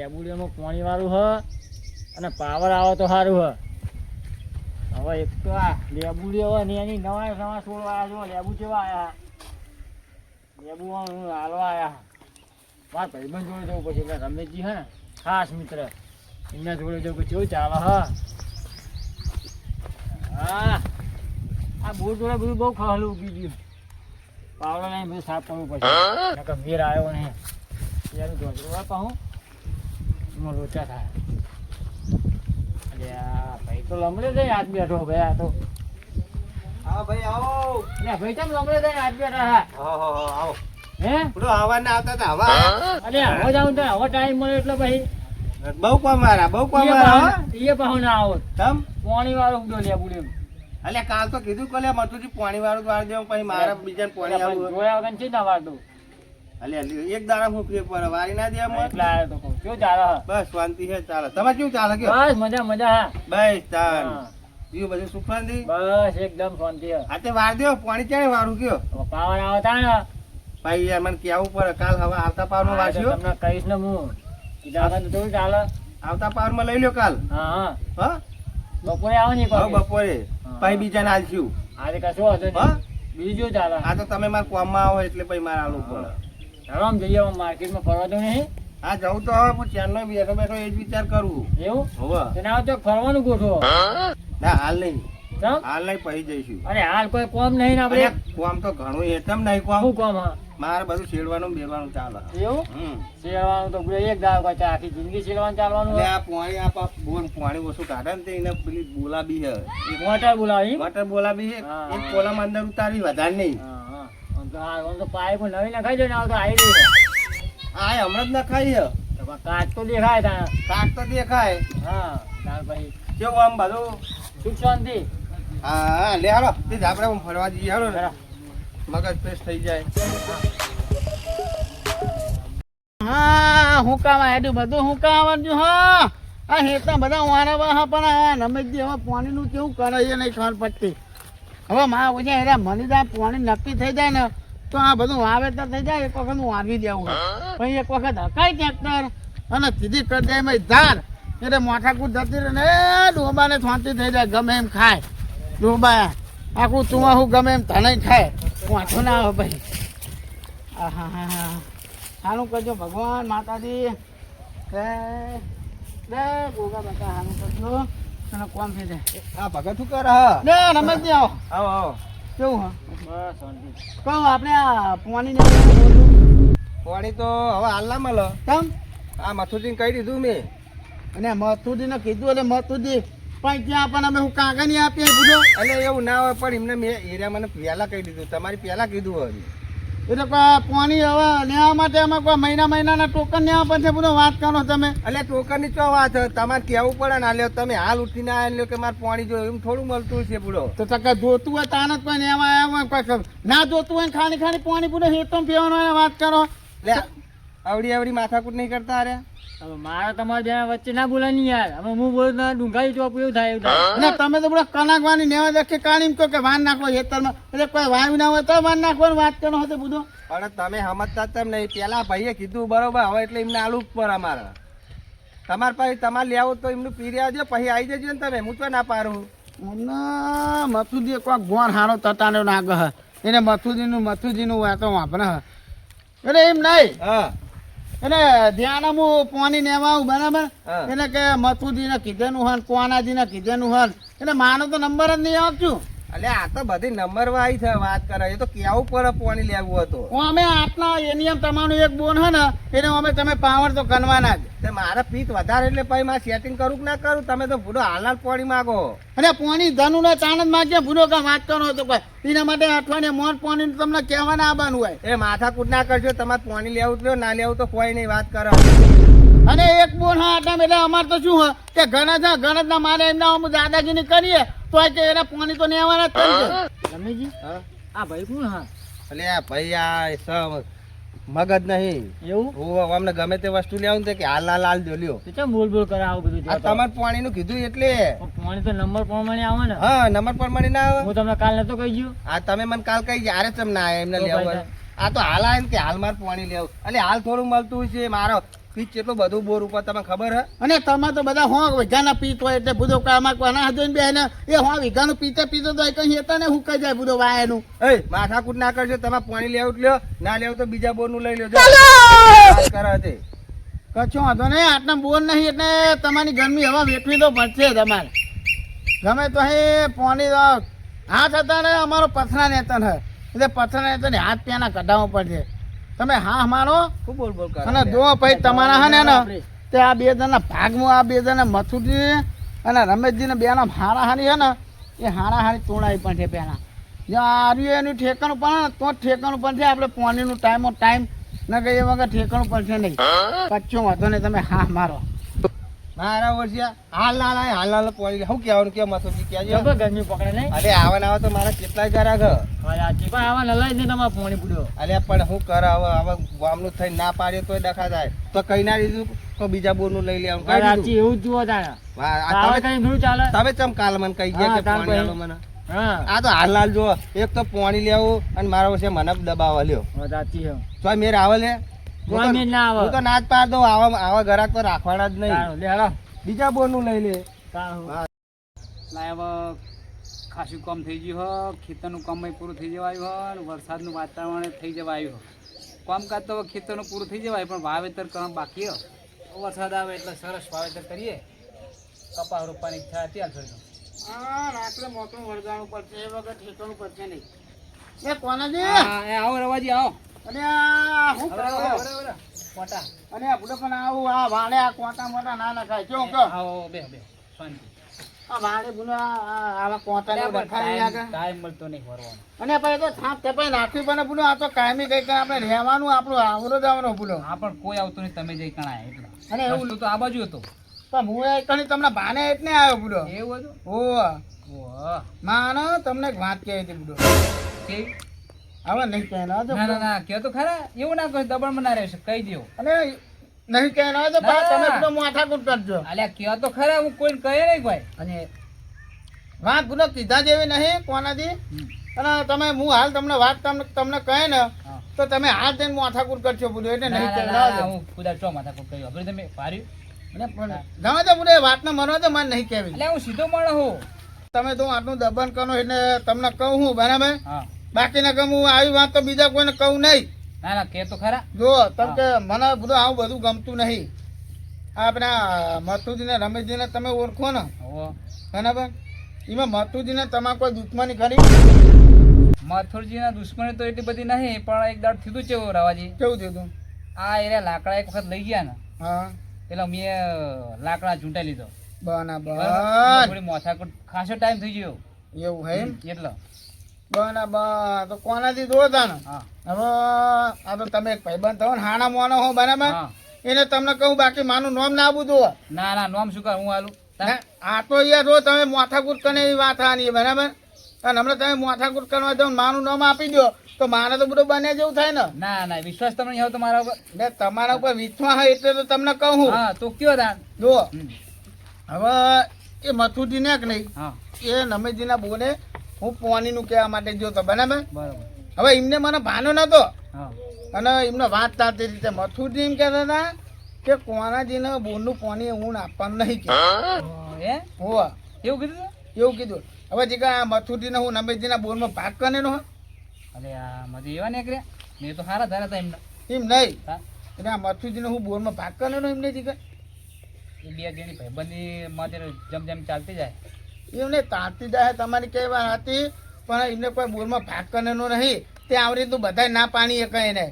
લેબુડીઓમાં પાણી વાળું હ અને પાવર આવે તો સારું હ. હવે એક તો આ લેબુડીઓ હોય ને એની નવા નવા છોડવા આવ્યા જો લેબુ કેવા આવ્યા. લેબુ હાલવા આવ્યા. મારા ભાઈબંધ જોડે જવું પછી એટલે રમેશજી હે ને ખાસ મિત્ર એમના જોડે જવું કેવું ચાલે હા. હા આ બોર જોડે બધું બહુ ખહલું ઉગી ગયું. પાવડો લઈને બધું સાફ કરવું પડશે. મેર આવ્યો નહીં યાર ધોધરો કહું એમાં લોચા થાય. અરે આ ભાઈ તો લમડે જઈને હાથ બેઠો ભાઈ આ તો. આવો ભાઈ આવો. ભાઈ કેમ લમડે જઈને હાથ બેઠા હા. આવો હે પૂરો હવા ના આવતા હતા હવા. અરે હવે જાઉં તો હવે ટાઈમ મળે એટલે ભાઈ બહુ કોમ મારા એ પાહો ના આવો તમ પાણી વાળો ઉડો લેબુડી અલ્યા કાલ તો કીધું કોલે મતુજી પાણી વાળું વાળ દેવું પછી મારા બીજાને પાણી આવું જોયા વગર છે ના વાળતો. અલ્યા એક દાડા હું ફેર પર વારી ના દે મત એટલે આવ્યો તો કહું કેવું ચાલે બસ શાંતિ છે ચાલે તમારે કેવું ચાલે કે બસ મજા મજા હા બસ તાન બીજું બધું સુખ શાંતિ બસ એકદમ શાંતિ હે. આ તે વાર દેવો પાણી ક્યારે વાળું કયો પાવર આવતા ને ભાઈ યાર મને કેવું પડે કાલ હવે આવતા પાવર માં વાંચ્યો તમને કહીશ ને હું કીધા વગર તો થોડું ચાલે. આવતા પાવર માં લઈ લ્યો કાલ હા હા બપોરે આવો ને હા બપોરે પછી બીજાને આલશું આજે કશું હતો હા નહીં બીજું ચાલે. આ તો તમે મારા કોમમાં આવો એટલે પછી મારે આલવું પડે. ચાલો આમ જઈએ માર્કેટમાં ફરવા તો નહીં. હા જવું તો હવે હું ચારનો બેઠો બેઠો એ જ વિચાર કરું એવું હવે તેને આવો તો ફરવાનું ગોઠવો. ના હાલ નહીં ચમ? હાલ નહીં પછી જઈશું. અરે હાલ કોઈ કોમ નહીં ને આપણે અરે કોમ તો ઘણું એતમ નહીં કોમ શું કોમ હા મારે બધું શેડવાનું બેડવાનું ચાલે. એવું હમ શેરવાનું તો પૂરે એક દાવ કોઈ આખી જિંદગી શેરવાનું ચાલવાનું એટલે હોય. આ પાણી આ બોર પાણી ઓછું કાઢે ને તે એને પેલી બોલાબી છે મોટર બોલાવી વોટર બોલાબી છે હા. એક કોલામાં અંદર ઉતારી વધારે નહીં. હા હા આમ તો આમ તો પાઇપ નવી નખાઈ જાય ને આવ તો આવી રહી આ હમણાં જ નખાઈ છે તો કાચ તો દેખાય તા કાક તો દેખાય હા ત્યાર પછી કેવું આમ બધું સુખ શાંતિ. હા લે હાલો તે જ આપણે આમ ફરવા જઈએ હાલો ને મગજ ફ્રેશ થઈ જાય. હા હું કામ આવ્યું બધું હું કામ આવ્યું હા આ હેતા બધા વારા વાહ પણ આ રમેશજી હવે પાણીનું કેવું કરે છે નહીં ખબર પડતી. હવે માં ઓછા એટલે મને તો આ પાણી નક્કી થઈ જાય ને તો આ બધું વાવેતર થઈ જાય એક વખત હું વાવી દેવું પછી એક વખત હકાય ટ્રેક્ટર અને સીધી કરી દે એમાં ધાર એટલે મોઠાકૂટ જતી રહે ને ડોબાને શાંતિ થઈ જાય ગમે એમ ખાય ડોબા આખું ચુમાહું ગમે એમ ધણે ખાય વાંચો ના આવે ભાઈ. હા હા હા હા સારું કરજો ભગવાન માતાજી ગોગા બકા સારું કરજો અને કોમ થઈ જાય. આ ભગત શું કરે હા લે રમેશજી આવો આવો આવો કેવું હા બસ શાંતિ કહું આપણે આ પાણી પાણી તો હવે હાલ ના મળે કેમ આ મથુજીને કહી દીધું મેં અને મથુજીને કીધું એટલે મથુજી પણ ત્યાં પણ અમે હું કાગળ નહીં આપીએ પૂછો એટલે એવું ના હોય પણ એમને મેં એરિયા મને પહેલા કહી દીધું તમારી પહેલા કીધું હોય એટલે પાણી હવે લેવા માટે અમે કોઈ મહિનાના ટોકન લેવા પડશે બધો વાત કરો તમે. એટલે ટોકન ની ચો વાત છે તમારે કેવું પડે ને લ્યો તમે હાલ ઉઠીને આ લ્યો કે મારે પાણી જોઈએ એમ થોડું મળતું છે પૂરો તો ટકા જોતું હોય તાન જ કોઈ લેવા આવ્યા હોય કોઈ ના જોતું હોય ખાલી ખાલી પાણી પૂરે હેતો પીવાનું હોય વાત કરો. લે આવડી માથાકૂટ નહીં કરતા અરે હવે મારા તમારા બે વચ્ચે ના બોલાય નહીં યાર હવે હું બોલું ડુંગાઈ ચોપ એવું થાય એવું થાય. અને તમે તો બધા કનાકવાની નેવા દેખે કાઢી કહો કે વાન નાખો ખેતરમાં એટલે કોઈ વાવી ના હોય તો વાન નાખવાની વાત કરો હતો બધું. પણ તમે સમજતા તેમ નહીં પેલા ભાઈએ કીધું બરોબર હવે એટલે એમને આલુ પર અમારે તમારે પાસે તમારે લેવું તો એમનું પીરી આવજો પછી આવી જજો ને તમે હું તો ના પારું. મથુજી કોઈક ગોણ હારો તટાનો નાગ હ એને મથુજીનું વાતો વાપરે હ એટલે એમ નહીં હા એટલે ધ્યાનમાં પાણી લેવા આવું બરાબર એટલે કે મથુજીને કીધેલું હન કોનાજીને કીધેલું હન એટલે માનો તો નંબર જ નહીં આપશું. એટલે આ તો બધી નંબર વાળી છે વાત કરે એ તો કેવું પડે પાણી લેવું હતું અમે આટલા એની એમ તમારું એક બોન હે ને એને અમે તમે પાવર તો કરવાના જ મારે પીત વધારે એટલે પછી મારે સેટિંગ કરું કે ના કરું તમે તો ભૂડો હાલ પાણી માગો અને પાણી ધનુ ને ચાણદ માગે ભૂડો કા વાત કરો તો કોઈ એના માટે અઠવાડિયે મોર પાણી તમને કહેવાના આવવાનું હોય એ માથાકૂટ ના કરજો તમારે પાણી લેવું તો ના લેવું તો કોઈ નહીં વાત કરો. અને એક બોન હા આટલા એટલે અમારે તો શું હોય કે ગણત ના મારે એમના અમે દાદાગીરી કરીએ તો કે એના પાણી તો લેવાના જ છે. રમેશજી આ ભાઈ કોણ હા એટલે આ ભાઈ આ મગજ નહીં એવું અમને ગમે તે વસ્તુ લેવું કે હાલ દો લ્યો કેમ બોલ કરે આવું બધું તમારે પાણી નું કીધું એટલે પાણી તો નંબર પ્રમાણે આવે ને હા નંબર પ્રમાણે ના આવે હું તમને કાલ નતો કહી ગયો આ તમે મને કાલ કહી જ્યારે તમે ના એમને લેવું આ તો હાલ આવે ને કે હાલ મારે પાણી લેવું એટલે હાલ થોડું મળતું છે મારો પીચ કેટલું બધું બોર ઉપર તમને ખબર હે? અને તમે તો બધા હો વીઘાના પીત હોય એટલે બુધો કામાં કોના જોઈને બે ને એ હો વીઘાનું પીતે પીતો તો કઈ હેતા ને હુકાઈ જાય બુધો વાયનું. એ માથાકૂટ ના કરજો, તમે પાણી લેવું જ લ્યો, ના લેવું તો બીજા બોર નું લઈ લ્યો. વાત કરે તે કશો વાંધો નહીં, આટલા બોર નહીં એટલે તમારી ગરમી હવા વેઠવી તો પડશે તમારે. ગમે તો એ પાણી હાથ હતા ને અમારો પથરા નેતન હે એટલે પથરા નેતન હાથ ત્યાંના કઢાવવો પડશે. તમે હા માનો ખૂબ બોલ બોલ કરે. અને જો પછી તમારા હે ને તે આ બે જણના ભાગમાં આ બે જણા મથુરજી અને રમેશજીને બેના હારાહારી હે ને એ હારાહારી તોડાવી પણ છે પહેલાં. જો આર્યું એનું ઠેકાણું પણ તો જ ઠેકાણું પણ છે. આપણે પાણીનું ટાઈમ ન કહીએ વગર ઠેકાણું પણ છે નહીં. કચ્છો વાંધો નહીં, તમે હા મારો. મારા વર્ષે હાલ પોણી શું કહેવાનું કે મથુરજી કહેજો. ગરમી પકડે નહીં અરે આવે ને આવે તો મારા કેટલાય ગ્રાહક હ. પણ આવા નલાય નહીં તમારે પાણી પૂડ્યો. અરે પણ શું કરે હવે ગામનું થઈને ના પાડે તોય ડખા થાય તો કઈ ના દીધું તો બીજા બોર નું લઈ લેવાનું કઈ દીધું. એવું જ જુઓ તારે તમે કઈ થોડું ચાલે. તમે ચમ કાલ મને કહી ગયા કે હા, કાલ પાણી કહી. આલો મને. હા આ તો હાલ જો એક તો પાણી લેવું અને મારા વર્ષે મને દબાવા લ્યો સાચી છે. તો મેર આવે લે કોઈ મેળ ના આવે. હું તો ના જ પાડ દઉં. આવા ઘરાક તો રાખવાના જ નહીં. સારું, લે હાલો. બીજા બોર નું લઈ લે. સારું. ના હવે ખાસું કામ થઈ ગયું હો, ખેતરનું કામ પૂરું થઈ જવા આવ્યું હો અને વરસાદનું વાતાવરણ થઈ જવા આવ્યું હો. કામકાજ તો હવે ખેતરનું પૂરું થઈ જવાય પણ વાવેતર કરવા બાકી હો. વરસાદ આવે એટલે સરસ વાવેતર કરીએ. કપા રોપવાની ઈચ્છા હતી હાલ થોડી. હા રાત્રે મોટું વળગાણું પડશે એ વગર ઠેકાણું પડશે નહીં. એ કોનાજી આવો રવાજી આવો. અને આ શું હવે, કરો? હવે, હવે, હવે. કોટા અને આ બુડો પણ આવું આ વાણે આ કોટા મોટા ના નખાય કેવું કહો? આવો બે બે શાંતિ. આ વાણે બુડો આવા કોટા ને રખાવી નાખે. ટાઈમ મળતો નહીં ફરવાનો. અને પછી તો થાપ તેપાઈ નાખવી પણ બુડો આ તો કાયમી કઈ આપણે રહેવાનું આપણું આવરો જવાનો બુડો. હા પણ કોઈ આવતું નહીં, તમે જઈ કણાય એટલે. અને એવું રસ્તો તો આ બાજુ હતો. પણ હું એ કણી તમને બાને એટલે આવ્યો બુડો. એવું હતું. ઓ ઓહ માનો તમને એક વાત કહી હતી બુડો. કેવી? હવે નહીં કહેના ના ના ના કહો તો ખરા. એવું ના કહો, દબાણમાં ના રહેશે, કહી દો. અને નહીં કહેના હોય તો બા ના. તમે બુડો માથાકૂટ કરજો. અલ્યા કહો તો ખરા, હું કોઈને કહે નહીં કોઈ. અને વાત બુડો કીધા જેવી નહીં કોનાથી. અને તમે હું હાલ તમને વાત તમને કહે ને હા. તો તમે હાથ દઈને માથાકૂટ કરશો બુડો એટલે ના, નહીં ના, કહેના ના, હું કુદાર ચો માથા કોઈ કહ્યું. હવે તમે પાર્યું. અને પણ ગમે તે બુડો વાતને મનો તો મને નહીં કહેવી. અલ્યા હું સીધો માણસ હું. તમે તો આટલું દબાણ કરો એટલે તમને કહું હું બરાબર. હા બાકીને કહું હું આવી વાત તો બીજા કોઈને કહું નહીં. ના ના કહે તો ખરા. જો તમે કે મને બધું આવું બધું ગમતું નહીં. આપણા મથુજીને રમેશજીને તમે ઓળખો ને ઓહો. બરાબર. એમાં મથુજીને તમારે કોઈ દુશ્મની ખરી? મથુરજીના દુશ્મની તો એટલી બધી નહીં પણ એક દાડ થયું છે એવું રવાજી. કેવું થયું? આ એરિયા લાકડા એક વખત લઈ ગયા ને હા પેલા મેં લાકડા ઝૂંટાઈ લીધો. બરાબર. થોડી માથાકૂટ ખાસો ટાઈમ થઈ ગયો એવું હે એમ? એટલે. બરાબર. તો કોનાથી દોડતા ને હા હવે આ તો તમે એક ભાઈબંધ થયો ને હાણા મોનો હો બરાબર. હા. એને તમને કહું બાકી માનું નામ ના આપું દો. ના ના નોમ શું કર હું આલું. આ તો યાર જો તમે માથાકૂટ કરીને એવી વાત આની બરાબર. અને હમણાં તમે માથાકૂટ કરવા જાઓ ને માનું નામ આપી દો તો મારે તો બધું બને જેવું થાય ને. ના ના વિશ્વાસ તમને નહીં આવતો મારા ઉપર. ને તમારા ઉપર વિશ્વાસ હોય એટલે તો તમને કહું. હા તો કયો તાન. જો હમ. હવે એ મથુજી ને કે નહીં હા એ નમેશજીના બોને હું પોણીનું કહેવા માટે જોતો બરાબર. બરાબર. હવે એમને મને ભાનો નતો હા અને એમને વાત થતી રીતે મથુરજી એમ કહેતા હતા કે કોનાજીને બોરનું પાણી હું આપવાનું નહીં કે એ હોવા એવું કીધું તું? એવું કીધું. હવે જે આ મથુરજીને હું નમેશજીના બોરમાં ભાગ કરેલો હો અલે આ મજે એવા નીકળ્યા. મેં તો સારા ધારા હતા એમના. એમ નહીં હા એટલે આ મથુરજીને હું બોરમાં ભાગ કરેલો એમને જીગર એ બે જણી ભાઈબંધી માટે જેમ જેમ ચાલતી જાય. એમને તાંતી જાય તમારી કઈ વાત હતી પણ એમને કોઈ બોરમાં ભાગ કરેલો નહીં. તે આવડી તું બધા ના પાણી કહે એને.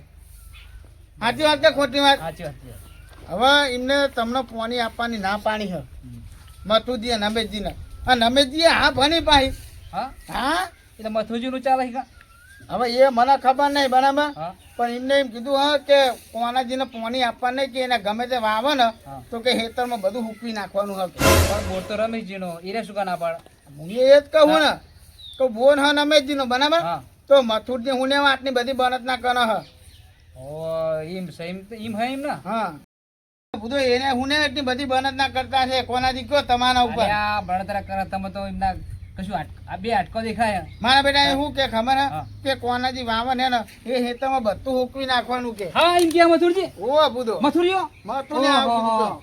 સાચી વાત કે ખોટી વાત? સાચી વાત છે. હવે એમને તમને પાણી આપવાની ના પાણી છે મથુજી અને નમેશજીને. આ નમેશજીએ હા ભણી પાઈ. હા હા એટલે મથુજીનું ચાલે છે કાં? હવે એ મને ખબર નહીં બરાબર. હા પણ એમને એમ કીધું હા કે કોનાજીને પાણી આપવાનું નહીં કે એને ગમે તે વાવે ને હા. તો કે ખેતરમાં બધું હૂકવી નાખવાનું હતું. પણ બોર તો રમેશજીનો એને શું કાં ના પાડે? હું એ જ કહું ને તો બોન હા નમેશજીનો બરાબર. હા તો મથુરજી હું ને આટલી બધી બનત ના કરો હ. ઓ એમ સેમ એમ હે એમ ને. હા બધું એને હું ને એટલી બધી બનત ના કરતા છે કોનાજી કયો તમારા ઉપર. અરે આ બળતરા કરે તમે તો એમના કશું આ બે આટકો દેખાય મારા બેટા એ શું કે ખબર હે હા. કે કોનાજી વાવન હે ને એ હેતરમાં બધું હુકવી નાખવાનું કે હા એમ કે મથુરજી ઓ બુધો મથુરીઓ મતું ને આવું કીધું તો.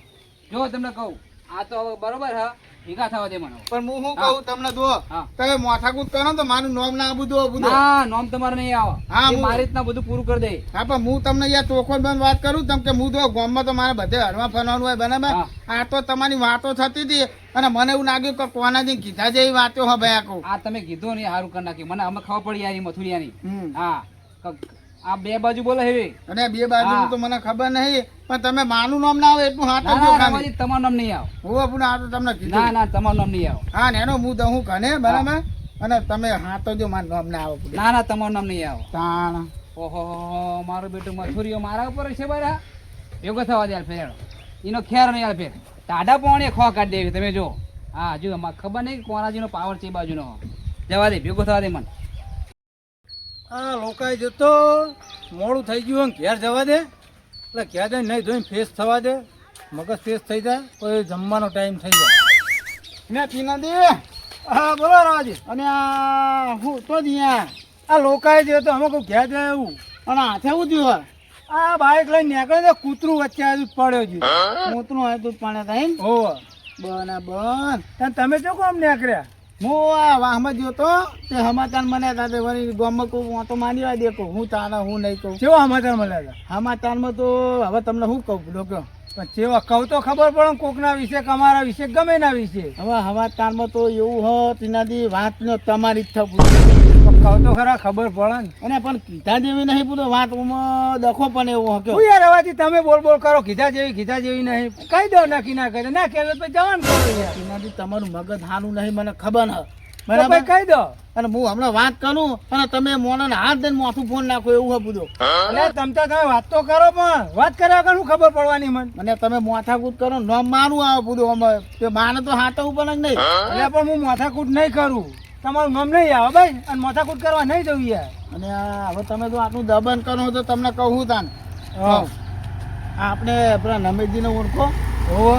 જો તમને કહું આ તો હવે બરોબર હા ભેગા થવા દે મને પણ હું શું હા. કહું તમને જો હા. તમે માથાકૂટ કરો ને તો મારું નામ ના આબુ દો બુધો ના નોમ તમારે નહીં આવે હા, એ હું- મારી રીતના બધું પૂરું કરી દે હા પણ હું તમને યાર ચોખ્ખો બંધ વાત કરું તમ કે હું તો ગામમાં તો મારે બધે હરવા ફરવાનું હોય બરાબર હા. આ તો તમારી વાતો થતી હતી અને મને એવું લાગ્યું કે કોનાજી કીધા જેવી વાતો હે ભયા કહું આ તમે કીધું ને સારું કરી નાખી મને અમે ખબર પડી યાર મથુરિયાની હમ. હા આ બે બાજુ બોલે હવે અને બે બાજુ હા. તો મને ખબર નહીં પણ તમે માનું નામ ના આવે એટલું હાથ ના જ ના ખાલી રવાજી, તમારું નામ નહીં આવે હું આપણું આ તો તમને ના કીધું ના તમારું નામ નહીં આવે હા ને એનો હું દઉં કને બરાબર અને તમે હાથ જો મારું નામ ના આવે બધું. ના ના તમારું નામ નહીં આવે તાણ ઓહો મારો બેટો મથુરીઓ મારા ઉપર છે બરા ભેગો થવા દે યાર ફેર એનો ખેર નહીં યાર ફેર ટાઢા પોણે ખો કાઢી દેવી તમે જો હા જો અમારે ખબર નહીં કે કોનાજીનો પાવર છે એ બાજુનો જવા દે ભેગો થવા દે મને આ લોકાએ જતો મોડું થઈ ગયું હોય ને ઘેર જવા દે એટલે ઘેર જઈને નહીં ધોઈને ફ્રેશ થવા દે મગજ ફ્રેશ થઈ જાય પછી જમવાનો ટાઈમ થઈ જાય ને પીના દે હા બોલો રાજી અને આ હું તો જ અહીંયા આ લોકાએ જતો અમે કોઈ ઘેર જાય એવું અને હાથે શું થયું આ બાઇક લઈને નીકળે તો કૂતરું વચ્ચે આવી પડ્યો છે મોતરું હોય તો પાણી થાય ને ઓ બના બન અને તમે જો કોમ નીકળ્યા હું આ વાહમાં ગયો તો તે સમાચાર મને હતા વળી ગામમાં કોઈ વાંતો માની દે કહું હું તારા હું નહીં કહું કેવા સમાચાર મળ્યા હતા સમાચારમાં તો હવે તમને શું કહું લોકો પણ કેવા કહું તો ખબર પડે ને કોકના વિશે કે અમારા વિશે ગમે એના વિશે હવે સમાચારમાં તો એવું હ તેનાથી વાત ન તમારી જ થવું કહું તો ખરા ખબર પડે ને અને પણ કીધા જેવી નહીં પૂરો વાતમાં દખો પણ એવો હક્યો હું યાર હવાથી તમે બોલ બોલ કરો કીધા જેવી નહીં કહી દો નાખી ના કહી દો ના કહેતો તો જવાનું કરો યાર તેનાથી તમારું મગજ હાનું નહીં મને ખબર હ તો ભાઈ કહી દો અને હું હમણાં વાત કરું અને તમે મોને હાથ દઈને માથું ફોન નાખો એવું હે બધું એટલે તમે વાત તો કરો પણ વાત કર્યા વગર શું ખબર પડવાની મને મને તમે માથાકૂટ કરો નામ મારું આવે બધું અમે તે માને તો હાથવું પણ જ નહીં એટલે પણ હું માથાકૂટ નહીં કરું તમારું નામ નહીં આવે ભાઈ અને માથાકૂટ કરવા નહીં જવું યાર અને આ હવે તમે જો આટલું દબન કરો તો તમને કહું તાન હા આપણે પેલા નમેશજીને ઓળખો ઓહો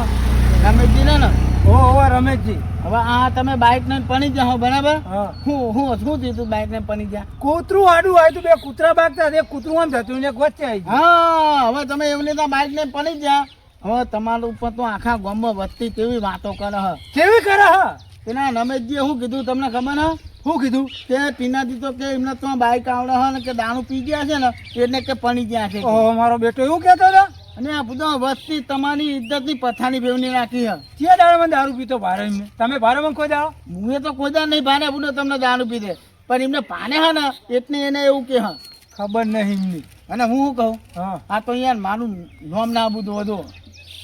રમેશજીને ને ઓહો રમેશજી હવે આ તમે બાઇક ને પણી જાઓ બરાબર હા શું થયું તું બાઇક ને પણી જા કૂતરું આડું આવ્યું તું બે કૂતરા ભાગતા એક કૂતરું આમ જતું ને એક વચ્ચે આવી ગયું. હા હવે તમે એવી રીતે બાઇક ને પણી જા હવે તમારા ઉપર તો આખા ગામમાં વધતી કેવી વાતો કરે હ કેવી કરે હા પેલા રમેશજીએ શું કીધું તમને ખબર હે શું કીધું કે ટીનાજી તો કે એમને તો બાઇક આવડે હે ને કે દારૂ પી ગયા છે ને એટલે કે પણી ગયા છે ઓહો મારો બેટો એવું કહેતો હતો અને આ બધા વસ્તી તમારી ઇજ્જતની પથાની બેવની રાખી હે ક્યાં દાડે મને દારૂ પીતો ભારે એમને તમે ભારે મને કોઈ દાડો હું તો કોઈ દા નહીં ભાને બુડો તમને દારૂ પી દે પણ એમને પાને હે ને એટલે એને એવું કે હા ખબર નહીં એમની અને હું શું કહું હા આ તો યાર મારું નોમ ના બધું વધુ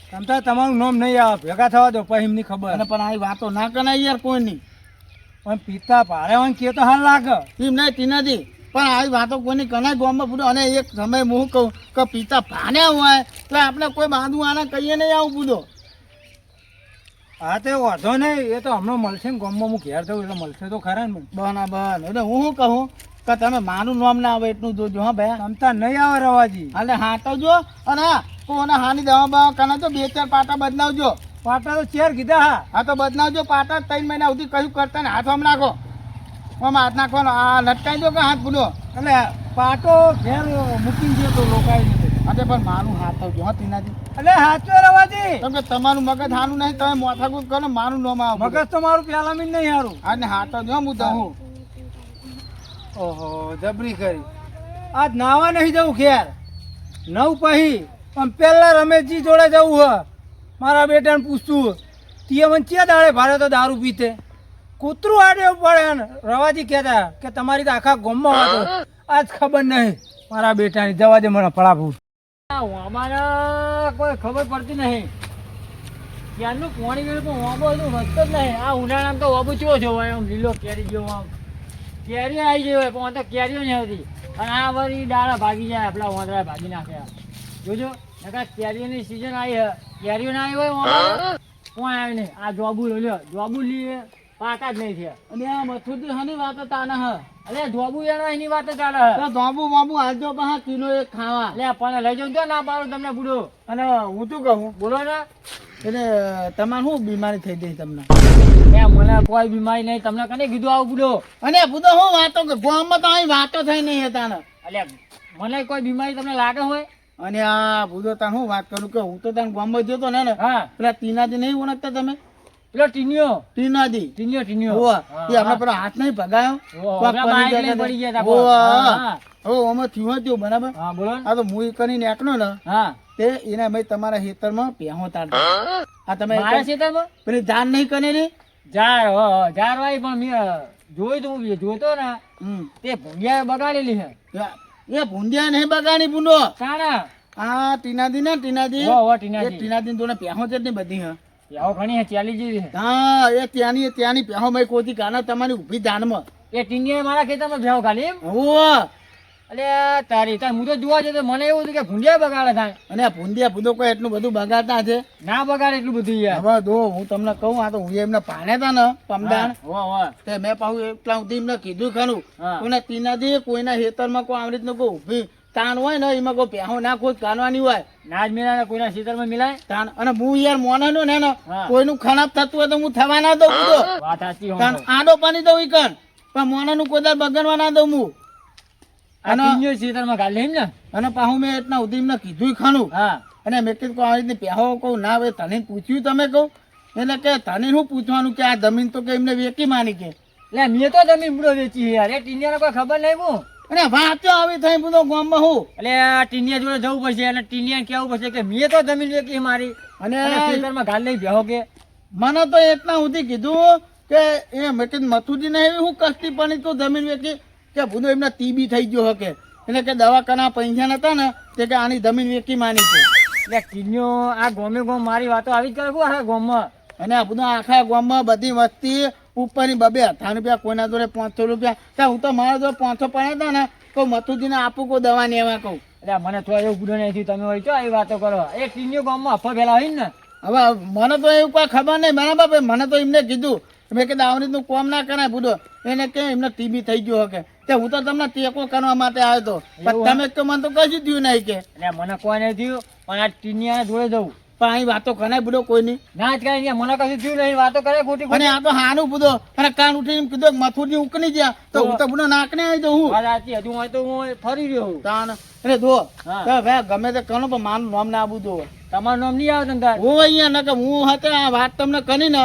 તમ તાર તમારું નામ નહીં આવે ભેગા થવા દો પછી એમની ખબર અને પણ આ વાતો ના કરાય યાર કોઈ નહીં પણ પિતા ભારે મને કે તો હાલ લાગે એમ નહીં ટીનાજી પણ આવી વાતો કોઈની કનાય ગામમાં પૂરો અને એક સમય હું કહું કે પિતા ભાન્યા હોય તો આપણે કોઈ બાંધવું આને કહીએ નહીં આવું પૂરો હા તો વાંધો નહીં એ તો હમણાં મળશે ને ગામમાં હું ઘેર થયું એટલે મળશે તો ખરા ને મને બરાબર એટલે હું શું કહું કે તમે મારું નામ ના આવે એટલું જોજો હા ભાઈ તમતા નહીં આવે રવાજી એટલે હા તો જો અને હા કોને હાની દવા બવા કને તો 2-4 પાટા બદલાવજો પાટા તો ચેર કીધા હા હા તો બદલાવજો પાટા 3 મહિના સુધી કશું કરતા ને હાથ આમ નાખો આમ હાથ નાખવાનો આ લટકાઈ દો કે હાથ ભૂલો એટલે પાટો ઘેર મૂકીને ગયો તો લોકાઈ દીધો અરે પણ મારું હાથ આવજો હા તીનાજી એટલે હાચો રવાજી કેમ કે તમારું મગજ હાનું નહીં તમે માથાકૂટ કરો મારું નામ આવે મગજ તો મારું પેલા મીન નહીં હારું અને હાથ આવજો હું દઉં ઓહો જબરી કરી આજ નાવા નહીં જવું ઘેર નવ પછી પણ પેલા રમેશજી જોડે જવું હ મારા બેટાને પૂછતું તીએ મને ચિયા દાડે ભારે તો દારૂ પીતે કૂતરું આડે પડે ને રવાજી કહેતા કે તમારી તો આખા ગામમાં વાતો આજ ખબર નહીં મારા બેટાની જવા દે મને પડાભૂત અમારે કોઈ ખબર પડતી નહીં ક્યારનું પાણી ગયું પણ વાંબો હજુ વધતો જ નહીં આ ઉનાળામાં તો વાંબો ચેવો છે હોય આમ લીલો કેરી જેવો આમ કેરી આવી ગઈ હોય પણ તો કેરીઓ નહીં આવતી અને આ વળી ડાળા ભાગી જાય આપણા વાંદરા ભાગી નાખે જોજો નકા કેરીઓની સિઝન આવી હે કેરીઓ ના આવી હોય વાંબો કોઈ આવે નહીં આ જોબુ લ્યો જોબુ લઈએ પાકા જ નહીં થયા અને આ મથુરજી હની વાતો તાને હ અરે જોબુ એનો એની વાત ચાલે તો ધોબુ બાબુ આજો પા કિલો એક ખાવા એટલે પણ લઈ જાઉં તો ના પાડો તમને બુડો અને હું શું કહું બોલો ને એટલે તમારે શું બીમારી થઈ ગઈ તમને એ મને કોઈ બીમારી નહીં, તમને કને કીધું આવું બુડો? અને બુધો હું વાતો ગામમાં તો અહીં વાતો થઈ નહીં હતા ને. અલ્યા મને કોઈ બીમારી તમને લાગે હોય? અને આ બુધો તાન હું વાત કરું કે હું તો તાન ગામમાં જતો ને હા પેલા ટીનાજી નહીં ઓળખતા તમે? પેલો ટીનિયો ટીનાજી ટીનિયો હોવા એ આપણે પેલો હાથ નહીં ભગાયો કોક પેલા બાઈક લઈને પડી પડી ગયા ગયા હતા. હોવા. હા, હવે આમાં થયું હતું બરાબર. હા બોલો ને. આ તો મુઈ કરીને એકનો ને હા તે એના ભાઈ તમારા ખેતરમાં પહેવો તારતા. આ તમે મારા ખેતરમાં પેલી જાન નહીં કરે ને જાર જાર વાળી પણ મેં જોયું તું, હું જોતો ને તે ભૂંડિયા બગાડેલી છે. એ ભૂંડિયા નહીં બગાડી બુનો. કાણા આ ટીનાજી ને ટીનાજી હો એ ટીનાજી ટીનાજી જોડે પહેવો છે ને બધી હા. આવો ઘણી છે, ચાલી જેવી છે. હા એ ત્યાંની પહેવો મેં કોતી કાના તમારી ઊભી જાનમાં. એ ટીનિયાએ મારા ખેતરમાં ભેવ ખાલી એમ? હોવા. અલે તારી તાર હું તો જોવા જતો મને એવું હતું કે ભૂંડિયા બગાડે થાય. અને આ ભૂંડિયા ભૂંડો કોઈ એટલું બધું બગાડતા છે. ના બગાડે એટલું બધું યાર. હવે જો હું તમને કહું આ તો હું એમને પાણે હતા ને પમદાણ હો હો તે મેં પાછું એટલા સુધી એમને કીધું ખરું હા. કોઈના તીનાથી કોઈના ખેતરમાં કોઈ આવી રીતનું કોઈ ઊભી તાણ હોય ને એમાં કોઈ પહેવો ના કોઈ કાનવાની હોય ના જ મિલાય ને કોઈના ખેતરમાં મિલાય. તાણ અને હું યાર મોનાનો ને હા. કોઈનું ખરાબ થતું હોય તો હું થવા ના દઉં બધો વાત સાચી હો. તાણ આડો પાણી દઉં ઈ કણ પણ મોનાનું કોઈ દર બગડવા ના દઉં હું આ ટીનિયો ખેતરમાં ગાલે એમ ને? અને પાછું મેં એટલા સુધી એમને કીધું ખરું હા અને મેં કીધું કોઈ આવી રીતે પહેવો કહું ના હવે તને પૂછ્યું તમે કહું એટલે કે તને શું પૂછવાનું કે આ જમીન તો કે એમને વેકી માની કે એટલે મેં તો જમીન બુડો વેચી છે યાર. એ ટીનિયાને કોઈ ખબર નહીં હું. અને વાંચો આવી થઈ બધો ગામમાં હું એટલે આ ટીનિયા જોડે જવું પડશે અને ટીનિયાને કહેવું પડશે કે મેં તો જમીન વેચી મારી અને અને ખેતરમાં ગાલ નહીં બેહો કે. મને તો એટલા સુધી કીધું કે એ મેં કીધું મથુજી ને એવી હું કસ્તી પણ તો જમીન વેચી કે ભૂલો એમને ટીબી થઈ ગયો હકે એટલે કે દવાખાના પૈસા નતા ને તે કે આની જમીન વેચી માની છે એટલે ટીનિયો આ ગોમે ગોમ મારી વાતો આવી જ કરે શું આખા ગોમમાં? અને આ બધું આખા ગામમાં બધી વસ્તી ઉપરની 2,000 રૂપિયા કોઈના જોડે 500 રૂપિયા ત્યાં હું તો મારા જોડે 500 પડ્યા હતા ને તો મથુજીને આપું કોઈ દવા ને એવા કહું. એટલે મને તો એવું ગુનો નહીં થયું, તમે હોય તો આવી વાતો કરો. એ ટીનિયો ગામમાં અફવા ફેલા હોય ને. હવે મને તો એવું કોઈ ખબર નહીં બરાબર. મને તો એમને કીધું મેં કીધું આવી રીતનું કોમ ના કરાય બુડો એને કે એમને ટીબી થઈ ગયો હકે તે હું તો તમને ટેકો કરવા માટે આવ્યો હતો પણ તમે તો મને તો કશું થયું નહીં કે એટલે મને કોઈ નહીં થયું પણ આ ટીનિયા જોડે જવું. પણ અહીં વાતો કરાય બુડો કોઈની ના જ કરે મને કશું થયું નહીં, વાતો કરે ખોટી અને ખોટી. આ તો હાનું બુડો અને કાન ઉઠીને એમ કીધું મથુરજી ઉકળી ગયા તો હું તો બુડો નાકને આવી દઉં હું વાત સાચી. હજુ હોય તો હું ફરી રહ્યો છું. તાન એટલે જો હા. તો ભાઈ ગમે તે કરો પણ મારું નામ ના આવું દો તમારું નામ નહીં આવે તને તાર. હું અહીંયા ન કે હું હતા આ વાત તમને કરી ને